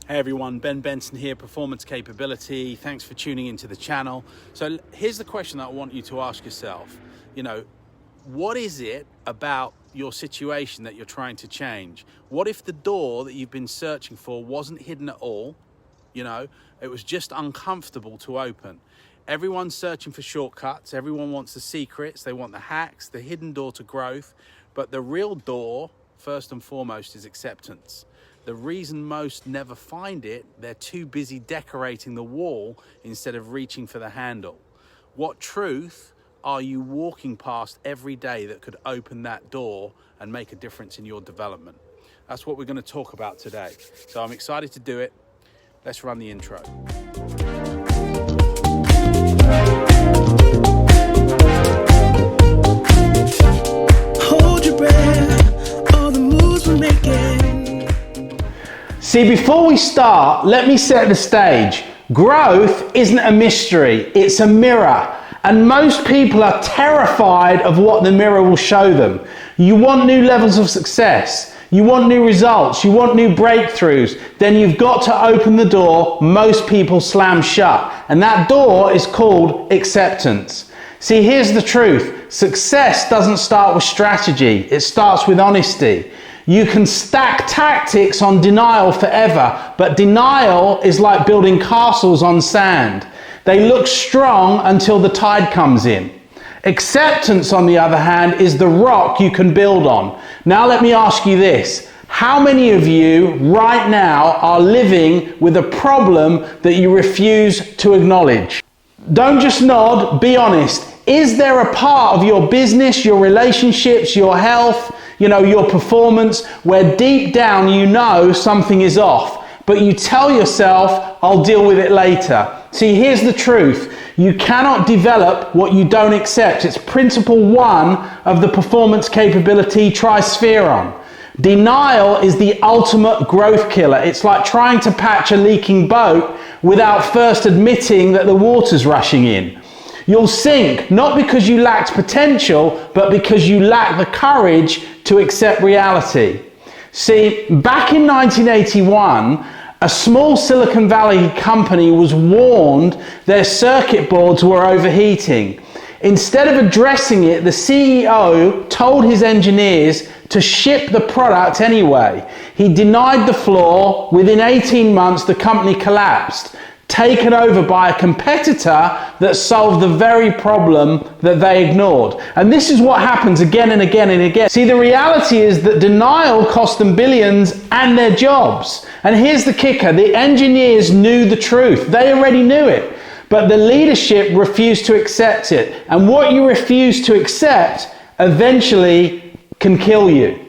Hey everyone, Benson here, Performance Capability. Thanks for tuning into the channel. So here's the question that I want you to ask yourself. What is it about your situation that you're trying to change? What if the door that you've been searching for wasn't hidden at all? It was just uncomfortable to open. Everyone's searching for shortcuts. Everyone wants the secrets. They want the hacks, the hidden door to growth. But the real door, first and foremost, is acceptance. The reason most never find it, they're too busy decorating the wall instead of reaching for the handle. What truth are you walking past every day that could open that door and make a difference in your development? That's what we're going to talk about today. So I'm excited to do it. Let's run the intro. Hold your breath, all the moves we're making. See, before we start, let me set the stage. Growth isn't a mystery, it's a mirror. And most people are terrified of what the mirror will show them. You want new levels of success, you want new results, you want new breakthroughs, then you've got to open the door most people slam shut. And that door is called acceptance. See, here's the truth. Success doesn't start with strategy, it starts with honesty. You can stack tactics on denial forever, but denial is like building castles on sand. They look strong until the tide comes in. Acceptance, on the other hand, is the rock you can build on. Now let me ask you this. How many of you right now are living with a problem that you refuse to acknowledge? Don't just nod, be honest. Is there a part of your business, your relationships, your health, your performance, where deep down you know something is off, but you tell yourself, I'll deal with it later? See, here's the truth. You cannot develop what you don't accept. It's principle one of the performance capability trispheron. Denial is the ultimate growth killer. It's like trying to patch a leaking boat without first admitting that the water's rushing in. You'll sink, not because you lacked potential, but because you lack the courage to accept reality. See, back in 1981, a small Silicon Valley company was warned their circuit boards were overheating. Instead of addressing it, the CEO told his engineers to ship the product anyway. He denied the flaw. Within 18 months, the company collapsed, taken over by a competitor that solved the very problem that they ignored. And this is what happens again and again and again. See, the reality is that denial cost them billions and their jobs. And here's the kicker. The engineers knew the truth. They already knew it. But the leadership refused to accept it. And what you refuse to accept eventually can kill you.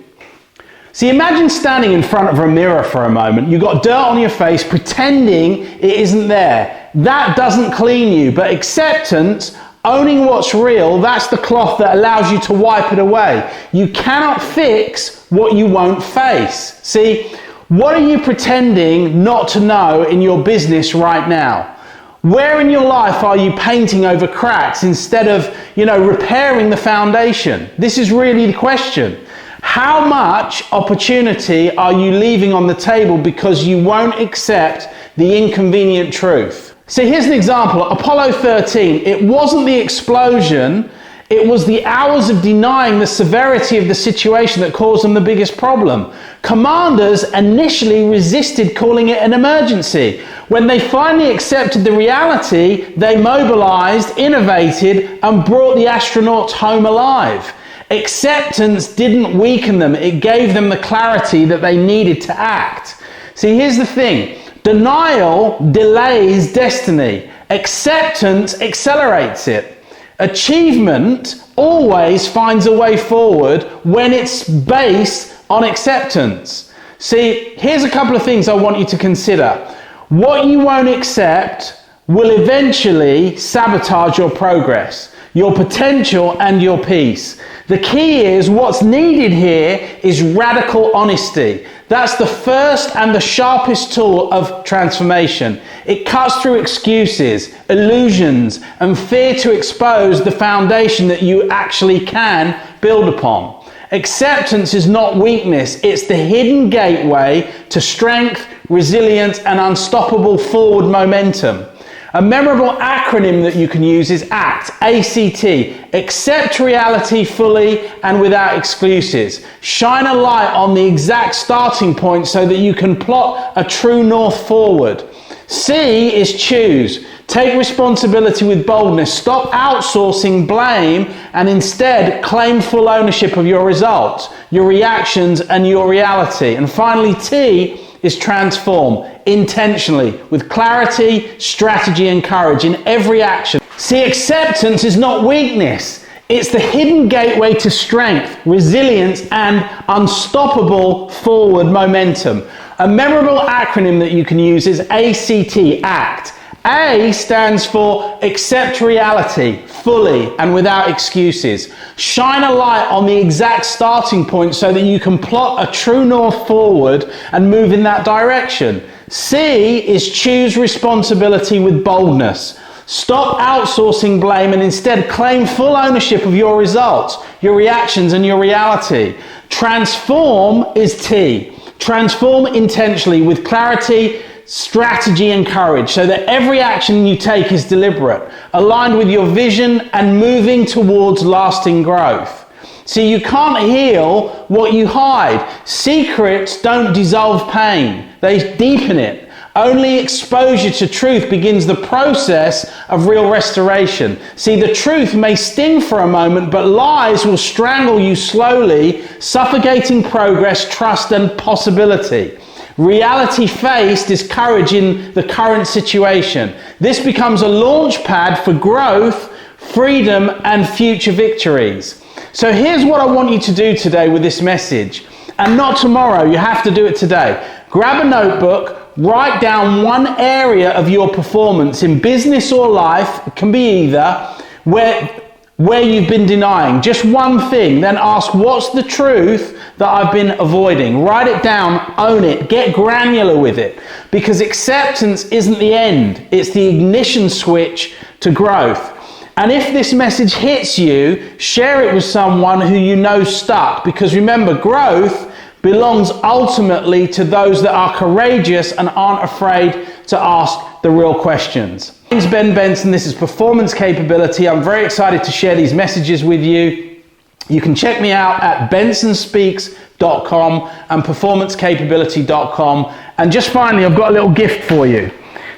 See, imagine standing in front of a mirror for a moment. You've got dirt on your face, pretending it isn't there. That doesn't clean you, but acceptance, owning what's real, that's the cloth that allows you to wipe it away. You cannot fix what you won't face. See, what are you pretending not to know in your business right now? Where in your life are you painting over cracks instead of, repairing the foundation? This is really the question. How much opportunity are you leaving on the table because you won't accept the inconvenient truth? So here's an example. Apollo 13, it wasn't the explosion, it was the hours of denying the severity of the situation that caused them the biggest problem. Commanders initially resisted calling it an emergency. When they finally accepted the reality, they mobilized, innovated, and brought the astronauts home alive. Acceptance didn't weaken them, it gave them the clarity that they needed to act. See, here's the thing. Denial delays destiny. Acceptance accelerates it. Achievement always finds a way forward when it's based on acceptance. See, here's a couple of things I want you to consider. What you won't accept will eventually sabotage your progress, your potential, and your peace. The key is what's needed here is radical honesty. That's the first and the sharpest tool of transformation. It cuts through excuses, illusions, and fear to expose the foundation that you actually can build upon. Acceptance is not weakness, it's the hidden gateway to strength, resilience, and unstoppable forward momentum. A memorable acronym that you can use is ACT, A-C-T, accept reality fully and without excuses. Shine a light on the exact starting point so that you can plot a true north forward. C is choose. Take responsibility with boldness. Stop outsourcing blame and instead claim full ownership of your results, your reactions, and your reality. And finally, T is transform intentionally with clarity, strategy, and courage in every action. See, acceptance is not weakness. It's the hidden gateway to strength, resilience, and unstoppable forward momentum. A memorable acronym that you can use is ACT, ACT. A stands for accept reality fully and without excuses. Shine a light on the exact starting point so that you can plot a true north forward and move in that direction. C is choose responsibility with boldness. Stop outsourcing blame and instead claim full ownership of your results, your reactions, and your reality. Transform is T. Transform intentionally with clarity, strategy, and courage so that every action you take is deliberate, aligned with your vision and moving towards lasting growth. See, you can't heal what you hide. Secrets don't dissolve pain, they deepen it. Only exposure to truth begins the process of real restoration. See, the truth may sting for a moment, but lies will strangle you slowly, suffocating progress, trust, and possibility. Reality faced is courage in the current situation. This becomes a launch pad for growth, freedom, and future victories. So here's what I want you to do today with this message, and not tomorrow, you have to do it today. Grab a notebook, write down one area of your performance in business or life, it can be either, where you've been denying. Just one thing, then ask, what's the truth that I've been avoiding? Write it down, own it, get granular with it. Because acceptance isn't the end, it's the ignition switch to growth. And if this message hits you, share it with someone who you know stuck. Because remember, growth belongs ultimately to those that are courageous and aren't afraid to ask the real questions. My name's Benson, this is Performance Capability. I'm very excited to share these messages with you. You can check me out at bensonspeaks.com and performancecapability.com. And just finally, I've got a little gift for you.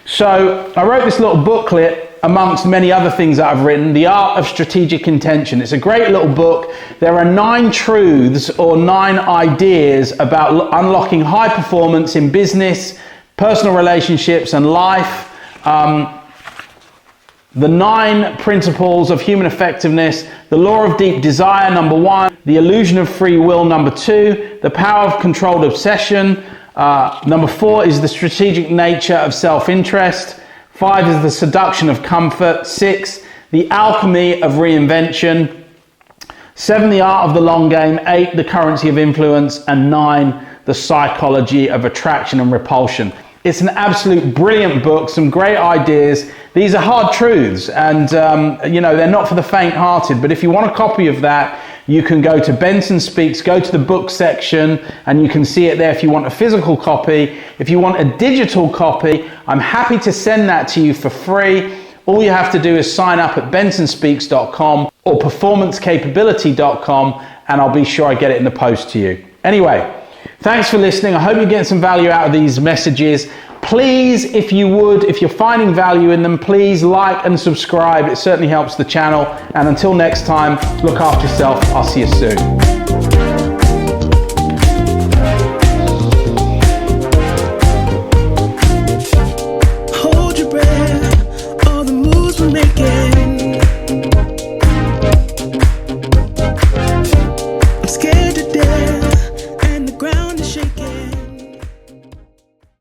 So I wrote this little booklet amongst many other things that I've written, The Art of Strategic Intention. It's a great little book. There are 9 truths or 9 ideas about unlocking high performance in business, personal relationships, and life. The 9 principles of human effectiveness, the law of deep desire, number 1, the illusion of free will, number 2, the power of controlled obsession, number 4 is the strategic nature of self-interest, 5 is the seduction of comfort, 6, the alchemy of reinvention, 7, the art of the long game, 8, the currency of influence, and 9, the psychology of attraction and repulsion. It's an absolute brilliant book, some great ideas. These are hard truths and, they're not for the faint-hearted, but if you want a copy of that, you can go to Benson Speaks, go to the book section, and you can see it there if you want a physical copy. If you want a digital copy, I'm happy to send that to you for free. All you have to do is sign up at bensonspeaks.com or performancecapability.com, and I'll be sure I get it in the post to you. Anyway, thanks for listening. I hope you're getting some value out of these messages. Please, if you're finding value in them, please like and subscribe. It certainly helps the channel. And until next time, look after yourself. I'll see you soon.